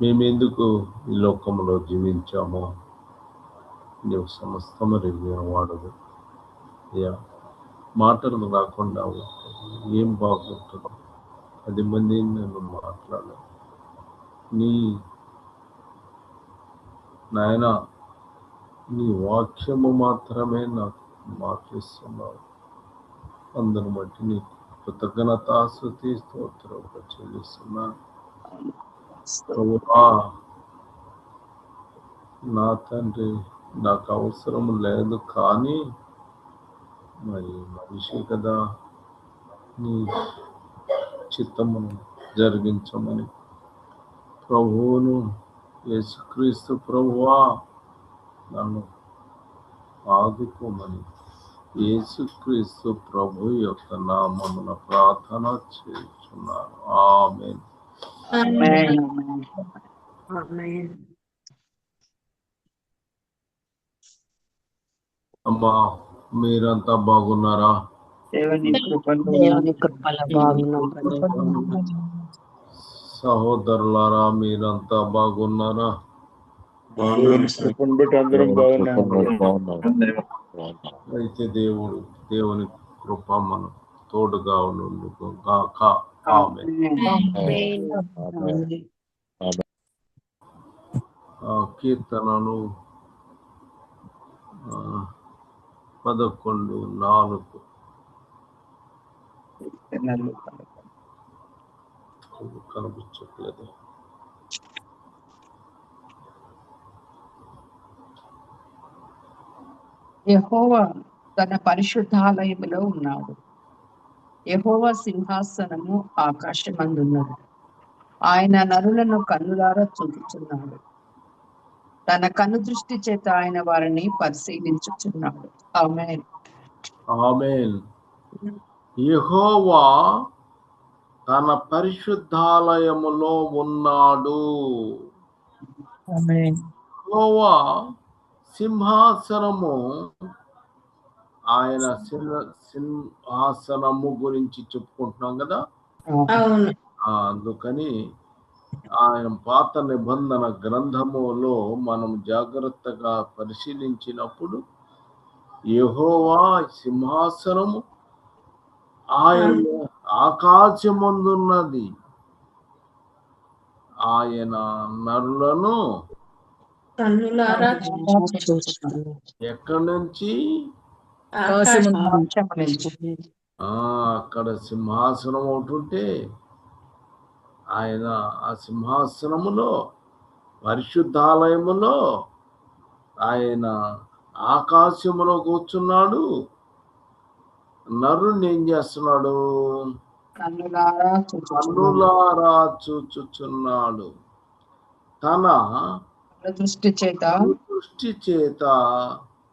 మేమెందుకు ఈ లోకంలో జీవించామో నీవు సమస్తము ఎరిగిన వాడవు అయ్యా. మాటలు రాకుండా ఏం బాగుంటుంది? 10 మంది నన్ను మాట్లాడాలి. నీ నాయన నీ వాక్యము మాత్రమే నాకు మాటిస్తున్నావు. అందరిని బట్టి నీ కృతజ్ఞత స్తుతి స్తోత్రం చెల్లిస్తున్నాను ప్రభువా. నా తండ్రి, నాకు అవసరం లేదు, కానీ మరి మనిషి కదా, నీ చిత్తమును జరిగించమని ప్రభువును యేసుక్రీస్తు ప్రభువా నన్ను ఆదుకోమని యేసుక్రీస్తు ప్రభు యొక్క నామమున ప్రార్థన చేస్తున్నాను. ఆమేన్. అమ్మా, మీరంతా బాగున్నారా? సహోదరులారా, మీరంతా బాగున్నారా? అయితే దేవుని కృప మనం తోడుగా ఉండును గాక. ఆమేన్. కీర్తనలు 11:4 కనిపించట్లేదు. యెహోవా తన పరిశుద్ధాలయములో ఉన్నాడు. యెహోవా సింహాసనము ఆకాశమందున్నది. ఆయన నరులను కన్నులారా చూచుచున్నాడు. తన కన్ను దృష్టి చేత ఆయన వారిని పరిశీలించుచున్నాడు. ఆమేన్. ఆమేన్. యెహోవా తన పరిశుద్ధాలయములో ఉన్నాడు. యెహోవా సింహాసనము, ఆయన సింహాసనము గురించి చెప్పుకుంటున్నాం కదా. అందుకని ఆయన పాత నిబంధన గ్రంథములో మనం జాగ్రత్తగా పరిశీలించినప్పుడు యెహోవా సింహాసనము ఆయన ఆకాశమందున్నది. ఆయన నరులను ఎక్కడి నుంచి? అక్కడ సింహాసనం ఒకటి, ఆయన ఆ సింహాసనములో పరిశుద్ధాలయములో ఆయన ఆకాశములో కూర్చున్నాడు. నరుణ్ణి ఏం చేస్తున్నాడు? కన్నులారా చూచుచున్నాడు. తన దృష్టి చేత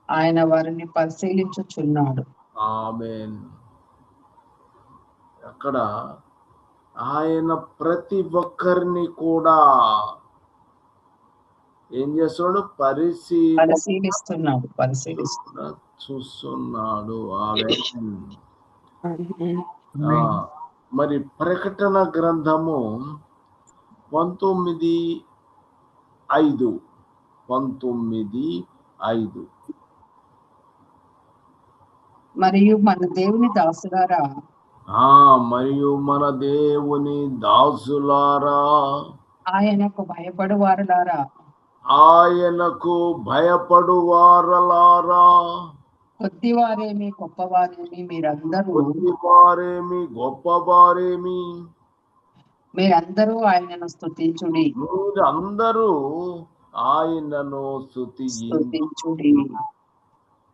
ఆయన వారిని పరిశీలించుచున్నాడు. ఆమేన్. అక్కడ ఆయన ప్రతి ఒక్కరిని కూడా ఏం చేస్తున్నాడు? పరిశీలిస్తున్నాడు. చూస్తున్నాడు. ఆమేన్. మరి ప్రకటన గ్రంథము 19:5 మరియు మన దేవుని దాసులారా, మరియు మన దేవుని దాసులారా, ఆయనకు భయపడువారలారా, కొద్దివారేమి గొప్పవారేమి మీరందరూ ఆయనను స్తుతించుడి.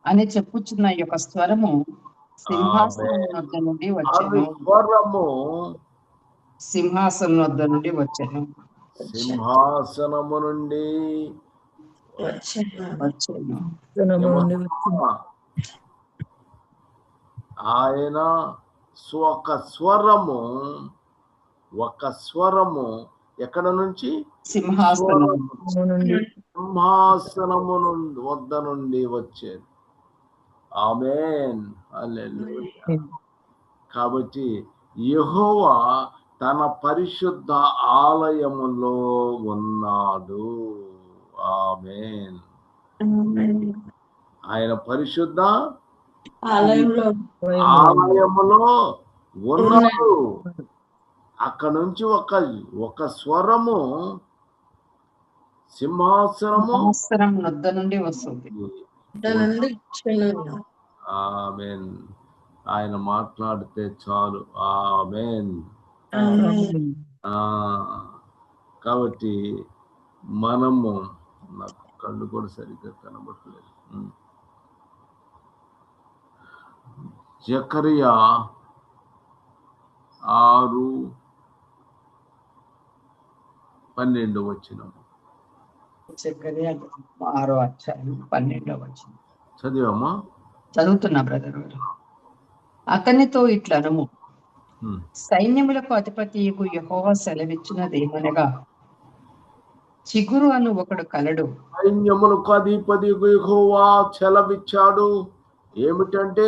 అని చెప్పుచున్న యొక్క స్వరము సింహాసనం వద్ద నుండి వచ్చెను. సింహాసనము నుండి ఆయన ఒక స్వరము ఎక్కడ నుంచి? సింహాసనము వద్ద నుండి వచ్చేది. ఆమేన్. హల్లెలూయా. కాబట్టి యెహోవా తన పరిశుద్ధ ఆలయములో ఉన్నాడు. ఆమేన్. ఆయన పరిశుద్ధ ఆలయములో ఉన్నాడు. అక్కడ నుంచి ఒక స్వరము సింహాసనం వద్ద నుండి వస్తుంది. ఆమేన్. ఆయన మాట్లాడితే చాలు. ఆమేన్. కాబట్టి మనము, నాకు కళ్ళు కూడా సరిగ్గా కనబడలేదు. జకరియా 6:12 జకరియా 6:12 చదివామా? చదువుతున్నా బ్రదర్. అతనితో ఇట్లనము, సైన్యములకు అధిపతి యెహోవా సెలవిచ్చినదేమనగా, చిగురు అను ఒకడు కలడు. సైన్యములకు అధిపతి యెహోవా సెలవిచ్చాడు. ఏమిటంటే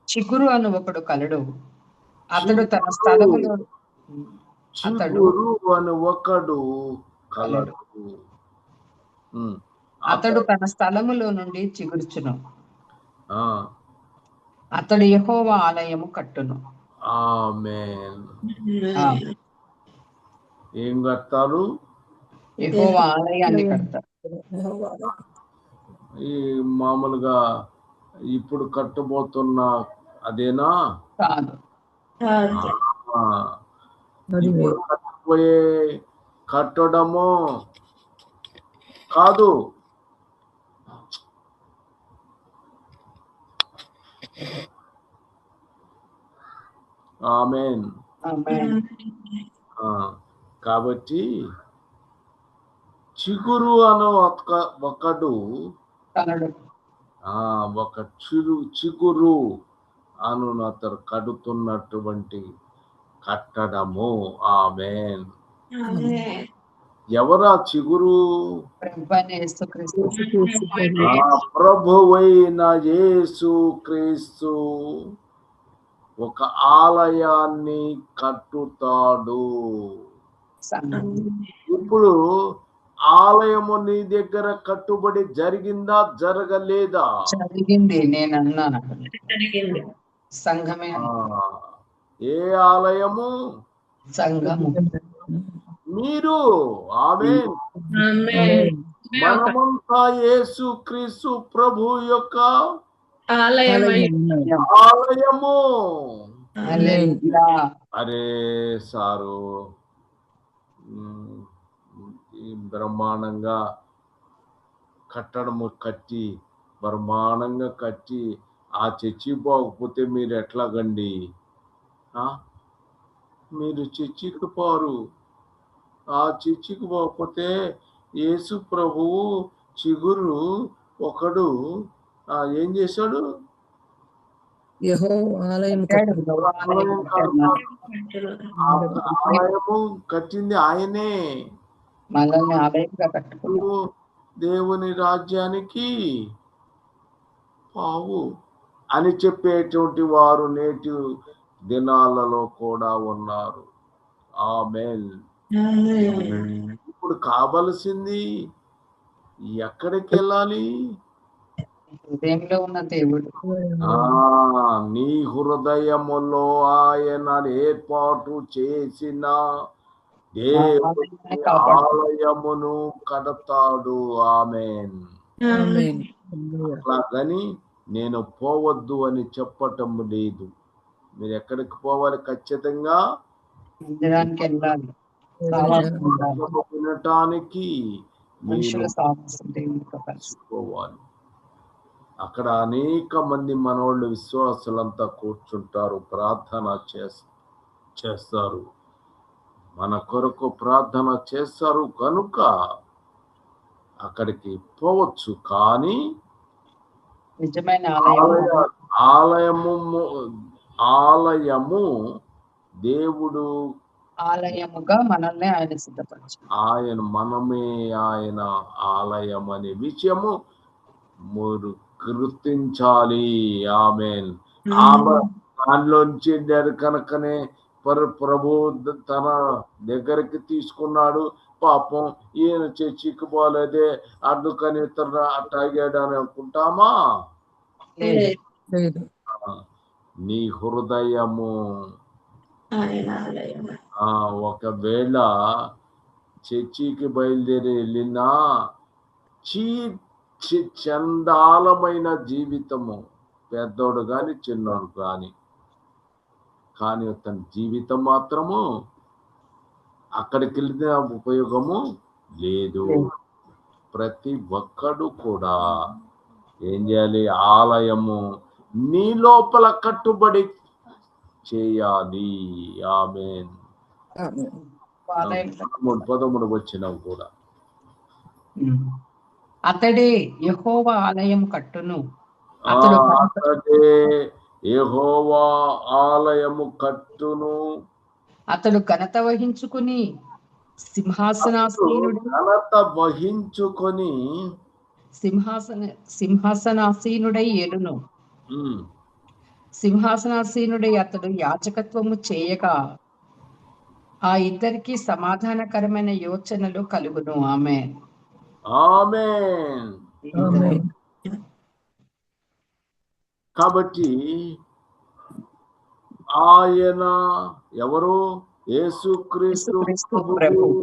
చిగురు అను ఒకడు కలడు. అతడు తన స్థలములో చిగురు అని ఒకడు కలడు. అతడు తన స్థలములో నుండి చిగుర్చును. అతడు యెహోవా ఆలయము కట్టును. ఆమేన్. ఏం కడతారు? యెహోవా ఆలయాన్ని కడతారు. ఈ మామూలుగా ఇప్పుడు కట్టబోతున్న అదేనా? కాదు. ఇప్పుడు కట్టబోయే కట్టడము కాదు. ఆమేన్. కాబట్టి చిగురు అను ఒకడు ఒక చిగురు అను అతను కడుతున్నటువంటి కట్టడము. ఆమేన్. ఎవరా చిగురు? ప్రభువైన యేసు క్రీస్తు ఒక ఆలయాన్ని కట్టుతాడు. ఇప్పుడు ఆలయము నీ దగ్గర కట్టుబడి జరిగిందా, జరగలేదా? జరిగింది. నేను అన్నాను సంఘమే. ఏ ఆలయము? సంఘము. మీరు. ఆమేన్. మనమంతా యేసు క్రీస్తు ప్రభు యొక్క ఆలయము. అరే సారు, బ్రహ్మాండంగా కట్టడము కట్టి బ్రహ్మాండంగా కట్టి ఆ చర్చి పోకపోతే మీరు ఎట్లాగండి? మీరు చర్చికి పోరు. ఆ చర్చికి పోకపోతే యేసు ప్రభువు చిగురు ఒకడు ఏం చేశాడు? ఆలయము కట్టింది ఆయనే. దేవుని రాజ్యానికి పావు అని చెప్పేటువంటి వారు నేటి దినాలలో కూడా ఉన్నారు. ఆమేన్. ఇప్పుడు కావలసింది ఎక్కడికి వెళ్ళాలి? హృదయంలో ఉన్న దేవుడు. నీ హృదయములో ఆయన ఏర్పాటు చేసిన దేవుని ఆలయమును కడతాడు. ఆమేన్. అలాగని నేను పోవద్దు అని చెప్పటం లేదు. మీరు ఎక్కడికి పోవాలి? ఖచ్చితంగా మందిరానికి వెళ్ళాలి. వినటానికి పోవాలి. అక్కడ అనేక మంది మనోళ్ళు విశ్వాసులంతా కూర్చుంటారు, ప్రార్థన చేస్తారు, మన కొరకు ప్రార్థన చేస్తారు కనుక అక్కడికి పోవచ్చు. కానీ నిజమైన ఆలయము దేవుడు ఆలయముగా మనల్ని ఆయన సిద్ధపరిచాడు. మనమే ఆయన ఆలయం అనే విషయము మీరు గుర్తించాలి. ఆమేన్. దానిలోంచి కనుకనే ప్రభు తన దగ్గరికి తీసుకున్నాడు. పాపం ఈయన చర్చికి పోలేదే అందుకని ఇతను అట్టాగాడు అని అనుకుంటామా? నీ హృదయము ఒకవేళ చర్చికి బయలుదేరి వెళ్ళినా చండాలమైన జీవితము, పెద్దోడు గాని చిన్నోడు గాని, కానీ తన జీవితం మాత్రము అక్కడికి వెళ్తే ఉపయోగము లేదు. ప్రతి ఒక్కడు కూడా ఏం చేయాలి? ఆలయము నీ లోపల కట్టుబడి చేయాలి. ఆమేన్. 13 వచ్చిన కూడా అతడే యెహోవా ఆలయం కట్టును, అతడే యెహోవా ఆలయము కట్టును. అతడు ఘనత వహించుకుని సింహాసనాసీనుడై ఏలును. సింహాసనాసీనుడై అతడు యాజకత్వము చేయగా ఆ ఇద్దరికి సమాధానకరమైన యోచనలు కలుగును. ఆమేన్. ఆమేన్. కాబట్టి ఆయన ఎవరు? యేసుక్రీస్తు ప్రభువు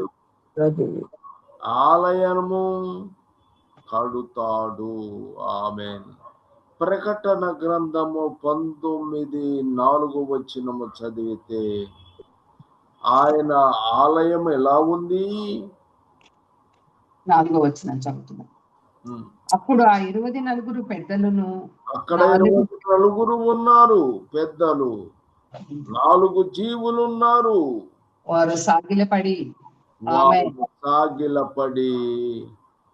ఆలయము కడుతాడు. ఆమేన్. ప్రకటన గ్రంథము 19:4 చదివితే ఆయన ఆలయం ఎలా ఉంది? 4 చదువుతున్నా. అప్పుడు ఆ 24 పెద్దలను, అక్కడ 24 ఉన్నారు పెద్దలు, 4 జీవులు ఉన్నారు. వారు సాగిలపడి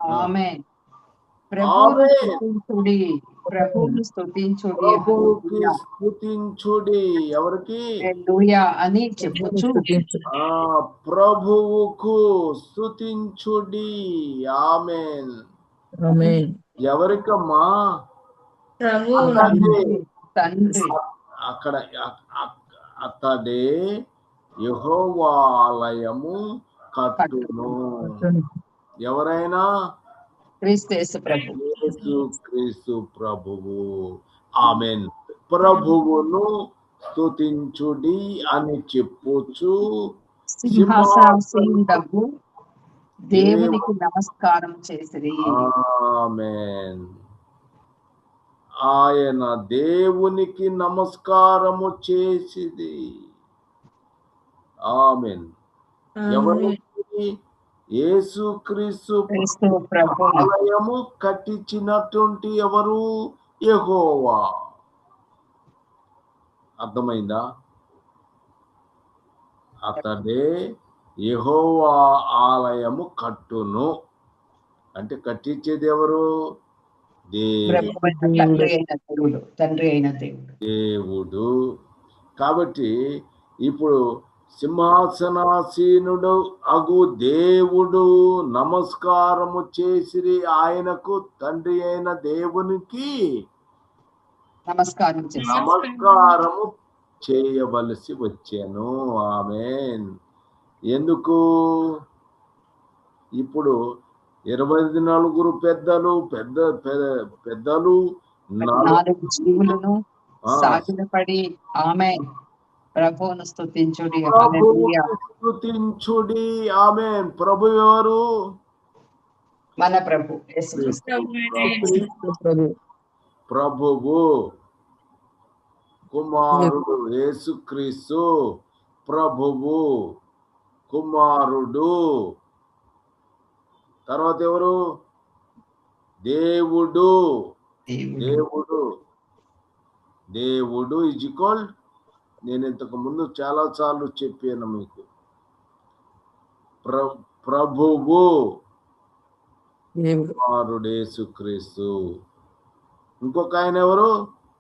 ఆమేన్ ప్రభువును స్తుతించుడి ఎవరికి? హల్లెలూయా అని చెప్పుచు ప్రభువుకు స్తుతించుడి. ఆమేన్. ఎవరికమ్మా? తండ్రి. అక్కడ అతడే యెహోవా ఆలయము కట్టును. ఎవరైనా? యేసుక్రీస్తు ప్రభువు. ఆమేన్. ప్రభువును స్తుతించుడి అని చెప్పుచు సింహాసనాసీనుడగు దేవునికి నమస్కారం చేసిరి. ఆమేన్. ఆయన దేవునికి నమస్కారము చేసిది. ఆమేన్. ఎవరికి? యేసుక్రీస్తు ఆలయము కట్టించినటువంటి ఎవరు? యెహోవా. అర్థమైందా? అతడే యెహోవా ఆలయము కట్టును అంటే కట్టించేది ఎవరు? దేవుడు. కాబట్టి ఇప్పుడు సింహాసనాసీనుడు అగు దేవుడు నమస్కారము చేసిరి. ఆయనకు తండ్రి అయిన దేవునికి నమస్కారము చేయవలసి వచ్చాను. ఆమేన్. ఎందుకు? ఇప్పుడు 24 పెద్దలు 4 జీవులను సాగిలపడి ఆమేన్ ప్రభువును స్తుతించుడి. హల్లెలూయా. స్తుతించుడి. ఆమేన్. ప్రభు ఎవరు? మన ప్రభు యేసుక్రీస్తు ప్రభువు కుమారుడు యేసుక్రీస్తు ప్రభువు కుమారుడు. తర్వాత ఎవరు? దేవుడు. దేవుడు ఈజ్ ఈక్వల్, నేను ఇంతకు ముందు చాలా సార్లు చెప్పాను మీకు, ప్రభువు కుమారుడు యేసుక్రీస్తు. ఇంకొక ఆయన ఎవరు?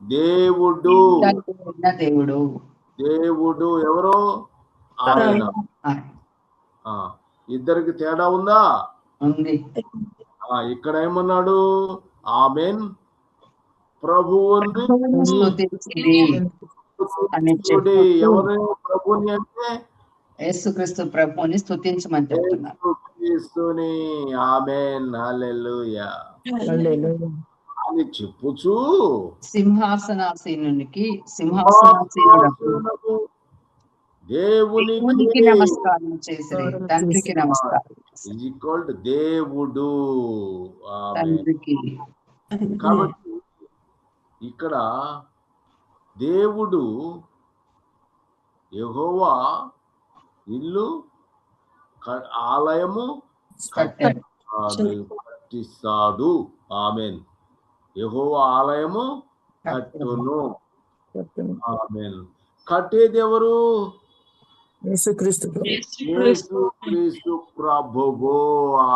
దేవుడు. దేవుడు ఎవరు? ఆయన. ఇద్దరికి తేడా ఉందా? ఇక్కడ ఏమన్నాడు? ఆమేన్. ప్రభువుని స్తుతించుడి. ఎవరు ప్రభుని అంటే యేసుక్రీస్తు ప్రభుని స్తుతించమని చెప్తున్నారు. యేసుక్రీస్తుని. ఆమేన్, హల్లెలూయా అని చెప్పుచు సింహాసనాసీనునికి సింహాసనాసీనుడకు దేవునికి నమస్కారం చేసిరి. తండ్రికి నమస్కారం. ఈజ్ ఈక్వల్ టు దేవుడు. ఆమేన్. తండ్రికి. కాబట్టి ఇక్కడ దేవుడు యెహోవా ఇల్లు ఆలయము కట్టిస్తాడు. ఆమేన్. యెహోవా ఆలయము కట్టును. ఆమేన్. కట్టేది ఎవరు? యేసుక్రీస్తు ప్రభువు.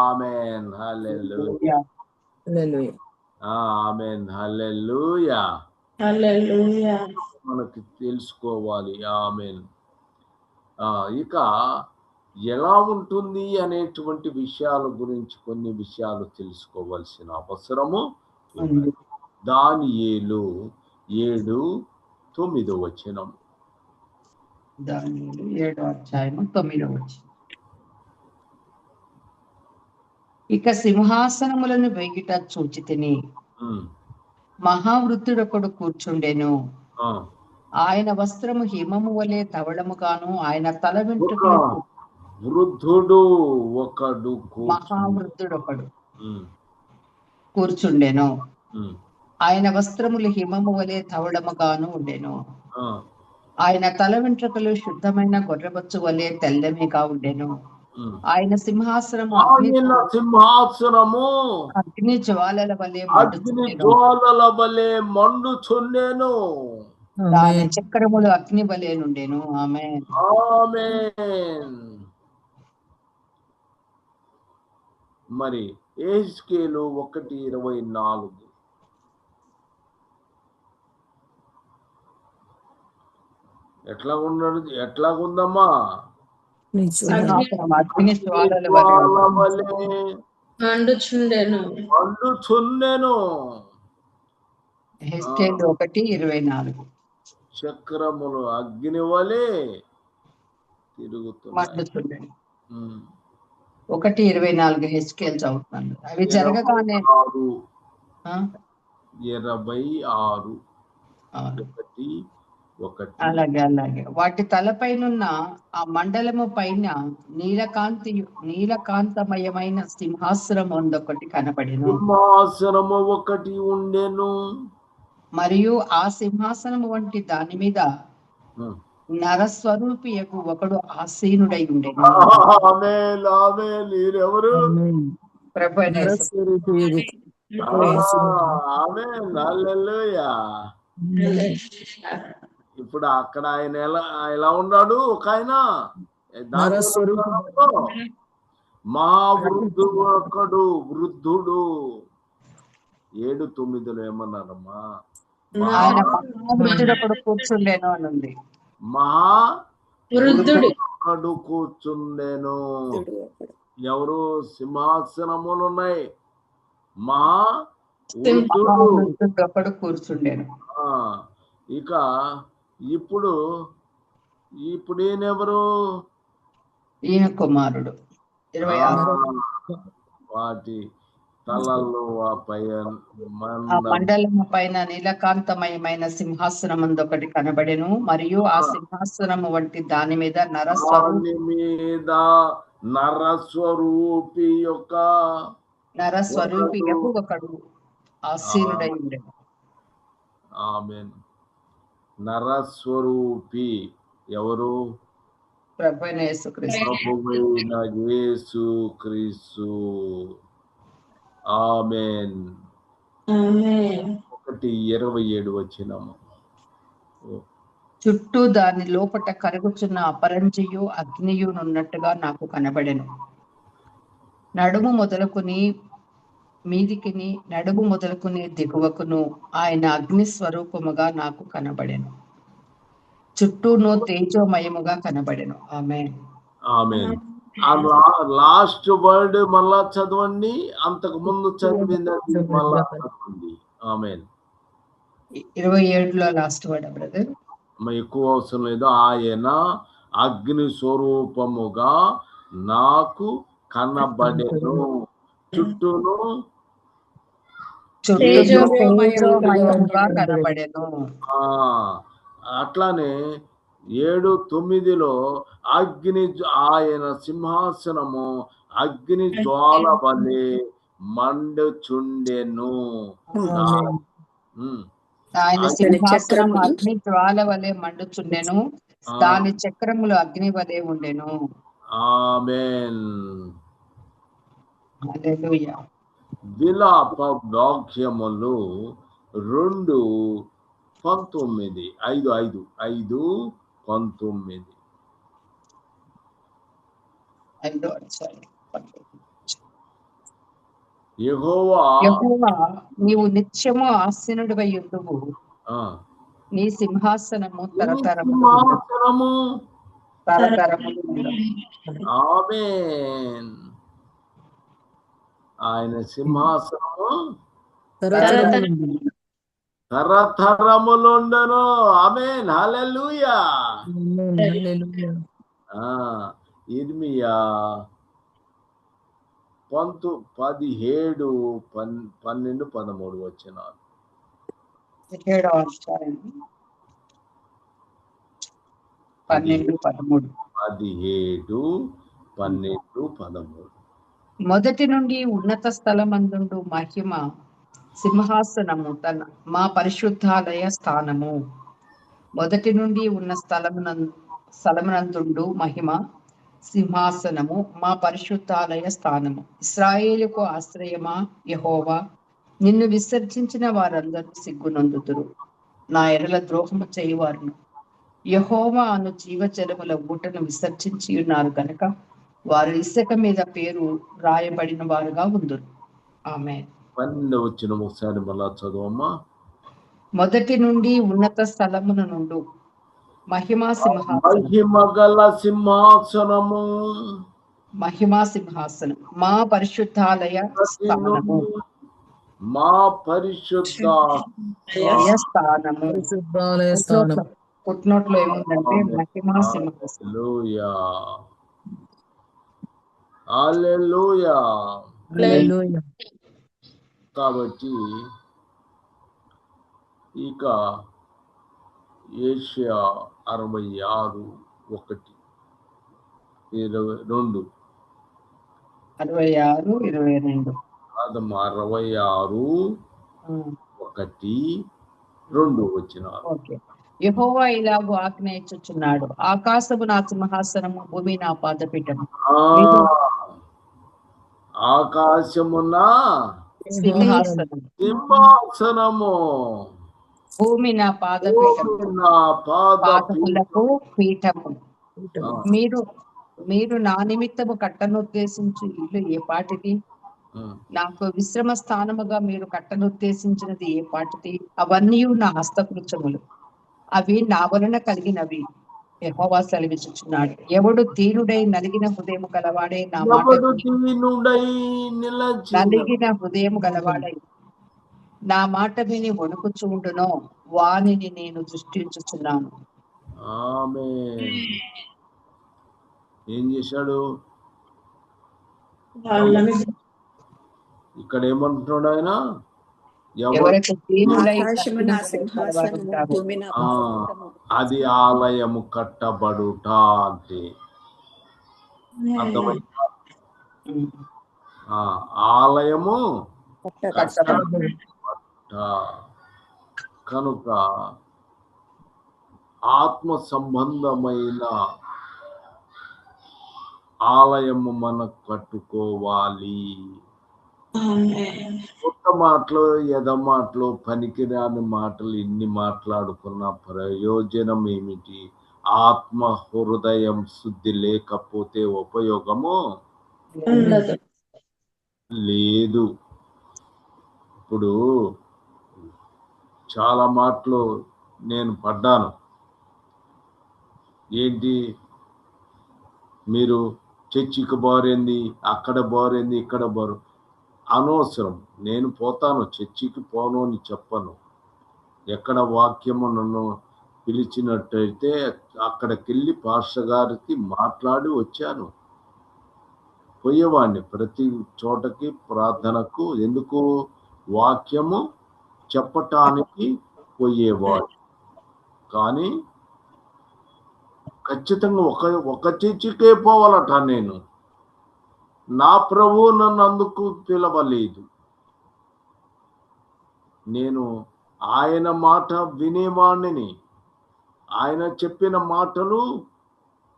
ఆమేన్, హల్లెలూయా. ఆమేన్, హల్లెలూయా. మనకి తెలుసుకోవాలి. ఆమేన్. ఇక ఎలా ఉంటుంది అనేటువంటి విషయాల గురించి కొన్ని విషయాలు తెలుసుకోవాల్సిన అవసరము ఉంది. దానియేలు 7:9. దానియేలు 7:9. ఇక సింహాసనములను వేగిట చూచితిని. మహావృద్ధుడొకడు కూర్చుండెను. ఆయన వస్త్రము హిమము వలె ధవళముగాను, ఆయన తల వెంట్రుకలు వృద్ధుడు ఒకడు మహావృద్ధుడొకడు కూర్చుండెను. ఆయన వస్త్రములు హిమము వలె ధవళముగాను ఉండెను. ఆయన తల వెంట్రుకలు శుద్ధమైన గొర్రెబొచ్చు వలె తెల్లమిగా ఉండెను. ఆయన సింహాసనము అగ్ని జ్వాలల వలె మండుచుండెను. దాని చక్రములు అగ్ని వలె నుండెను. ఆమేన్. మరి యెహెజ్కేలు 1:24. ఎట్లాగుందమ్మా? మండుచుండెను. యెహెజ్కేలు 1:24. చక్రములు అగ్ని వలె తిరుగుతున్నాయి. 1:24 యెహెజ్కేలు చదువుతున్నాను. అవి జరగగానే 26. అలాగే వాటి తలపైనున్న ఆ మండలము పైన నీలకాంతమయమైన సింహాసనము ఒకటి కనబడెను. సింహాసనము ఒకటి ఉండెను. మరియు ఆ సింహాసనము వంటి దాని మీద నరస్వరూపియకు ఒకడు ఆసీనుడై ఉండెను. ఇప్పుడు అక్కడ ఆయన ఎలా ఉన్నాడు? ఒక ఆయన మహావృద్ధుడు ఒకడు, వృద్ధుడు. 7:9 ఏమన్నారమ్మా? కూర్చుండేను అని ఉంది. మహావృద్ధుడు కూర్చుండెను. ఎవరు? సింహాసనములున్నాయి. మహావృద్ధుడు కూర్చుండెను. ఇక ఇప్పుడు ఈయనెవరు? ఈయన కుమారుడు. 26. వాటి తలల్లో మండలము పైన నీలకాంతమయమైన సింహాసనం ఒకటి కనబడెను. మరియు ఆ సింహాసనము వంటి దాని మీద నరస్వరూపి ఒకడు ఆసీనుడై ఉండెను. ఆమేన్. నరస్వరూపి ఎవరు? ప్రభువైన యేసుక్రీస్తు. ఆమేన్. 1:27. చుట్టూ దాని లోపట కరుగుచున్న అపరంజియు అగ్నియు నున్నట్టుగా నాకు కనబడెను. నడుము మొదలుకుని దిగువకును ఆయన అగ్ని స్వరూపముగా నాకు కనబడెను. చుట్టూను తేజోమయముగా కనబడెను. ఆమేన్. ఆమేన్. లాస్ట్ వర్డ్ మళ్ళా చదవండి. అంతకు ముందు చదివింది మళ్ళా చదవండి. ఆమేన్. 27లో లాస్ట్ వర్డ్ బ్రదర్. ఎక్కువ అవసరం లేదు. ఆయన అగ్ని స్వరూపముగా నాకు కనబడెను, చుట్టూను తేజోమయముగా కనబడెను. అట్లానే 7:9 ఆయన సింహాసనము అగ్ని జ్వాల వలె మండుచుండెను. ఆయన సింహాసనం అగ్ని జ్వాల వలె మండుచుండెను, దాని చక్రములు అగ్ని వలె ఉండెను. ఆమేన్. హల్లెలూయా. విలాప వాక్యములు 2:19 5:19 యెహోవా నీవు నిత్యము ఆసీనుడివై ఉండువు, నీ సింహాసనము తరతరములు. ఆమేన్. ఆయన సింహాసనము తరతరములుండెను. ఆమేన్. హల్లెలూయా. ఇర్మియా 17, 12, 13 వచనాలు. 17వ అధ్యాయం 12, 13. 17, 12, 13. మొదటి నుండి ఉన్నత స్థలమందుండు మహిమ సింహాసనము మా పరిశుద్ధాలయ స్థానము. మొదటి నుండి ఉన్న స్థలమునందుండు మహిమ సింహాసనము మా పరిశుద్ధాలయ స్థానము. ఇశ్రాయేలుకు ఆశ్రయమా యెహోవా, నిన్ను విసర్జించిన వారందరూ సిగ్గునందుదురు. నా ఎడల ద్రోహము చేయువారును యెహోవా అను జీవజలముల ఊటను విసర్జించి ఉన్నారు గనక వారు ఇసుక మీద పేరు రాయబడిన వారుగా ఉందురు. ఆమేన్. 12 వచనం ఒకసారి మళ్ళా చదువమ్మా. మొదటి నుండి ఉన్నత స్థలమున నుండు మహిమా గల సింహాసనము, మహిమా సింహాసనం మా పరిశుద్ధాలయ స్థానము, మా పరిశుద్ధాలయ స్థానము. పుట్నోట్లో ఏముందంటే మహిమా సింహాసనం. హల్లెలూయా. కాబట్టి ఇక యెషయా 66, 1, 22 66, 22 66, 1, 2 వచనాలు. యెహోవా ఇలాగూ ఆజ్ఞ ఇచ్చుచున్నాడు, ఆకాశము నా సింహాసనము, భూమి నా పాదపీఠము. ఆకాశము నా సింహాసనము, భూమి నా పాదములకు పీఠము. మీరు నా నిమిత్తము కట్టనుద్దేశించు ఇల్లు ఏ పాటిది? నాకు విశ్రమ స్థానముగా మీరు కట్టనుద్దేశించినది ఏ పాటిది? అవన్నీ నా హస్తకృత్యములు, అవి నా వలన కలిగినవి యెహోవా సెలవిచ్చుచున్నాడు. ఎవడు దీనుడై నలిగిన హృదయము గలవాడే నలిగిన హృదయము గలవాడై నా మాట విని వణుకుచుండునో వానిని నేను సృష్టించుచున్నాను. ఆమేన్. ఏం చేశాడు ఇక్కడ? ఏమంటున్నాడు ఆయన? అది ఆలయము కట్టబడుట అంటే అర్థమైందా? ఆలయము కనుక ఆత్మ సంబంధమైన ఆలయము మనం కట్టుకోవాలి. కొత్త మాటలు, ఎదమాటలు, పనికిరాని మాటలు ఇన్ని మాట్లాడుకున్న ప్రయోజనం ఏమిటి? ఆత్మ హృదయం శుద్ధి లేకపోతే ఉపయోగము లేదు. ఇప్పుడు చాలా మాటలు నేను పడ్డాను. ఏంటి, మీరు చర్చికి బారేంది, అక్కడ బారేంది, ఇక్కడ బారు అనవసరం. నేను పోతాను, చర్చికి పోను అని చెప్పను. ఎక్కడ వాక్యము నన్ను పిలిచినట్టయితే అక్కడికి వెళ్ళి పాస్టర్ గారికి మాట్లాడి వచ్చాను. పోయేవాడిని ప్రతి చోటకి ప్రార్థనకు. ఎందుకు? వాక్యము చెప్పటానికి పోయేవాడు. కానీ ఖచ్చితంగా ఒక చర్చికే పోవాలట నేను. నా ప్రభువు నన్ను అందుకు పిలవలేదు. నేను ఆయన మాట వినేవాణ్ణిని. ఆయన చెప్పిన మాటలు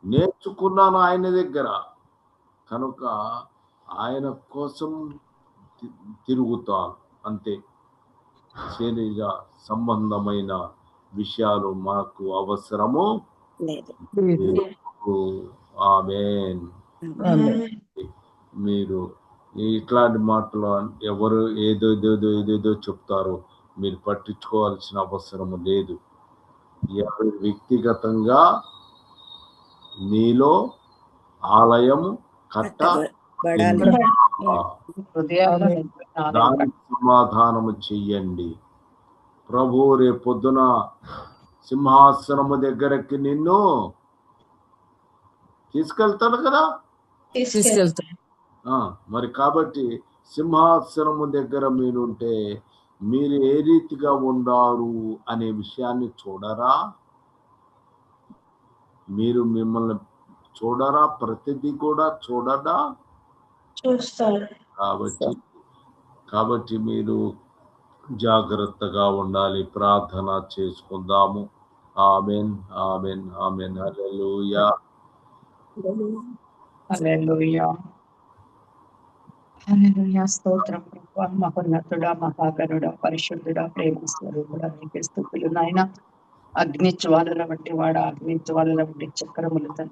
నేర్చుకున్నాను ఆయన దగ్గర. కనుక ఆయన కోసం తిరుగుతాను అంతే. శరీర సంబంధమైన విషయాలు మాకు అవసరము లేదు. ఆమేన్. మీరు ఇట్లాంటి మాటలు ఎవరు ఏదేదో చెప్తారో మీరు పట్టించుకోవాల్సిన అవసరము లేదు. ఎవరి వ్యక్తిగతంగా నీలో ఆలయము దానికి సమాధానము చెయ్యండి. ప్రభు రేపొద్దున సింహాసనము దగ్గరకి నిన్ను తీసుకెళ్తాడు కదా. మరి కాబట్టి సింహాసనము దగ్గర మీరుంటే మీరు ఏ రీతిగా ఉండారు అనే విషయాన్ని చూడరా? మీరు మిమ్మల్ని చూడరా? ప్రతిదీ కూడా చూడరా? చూస్తారు. కాబట్టి మీరు జాగ్రత్తగా ఉండాలి. ప్రార్థన చేసుకుందాము. ఆమేన్, ఆమేన్, ఆమేన్. హల్లెలూయా, హల్లెలూయా, హల్లెలూయా. స్తోత్రం ప్రభువా, మహోన్నతుడా, మహాగణుడా, పరిశుద్ధుడా, ప్రేమ స్వరూపుడా, నీకే స్తుతులు నాయన. అగ్ని జ్వాలల వంటి వాడ, అగ్ని జ్వాలల వంటి చక్రములు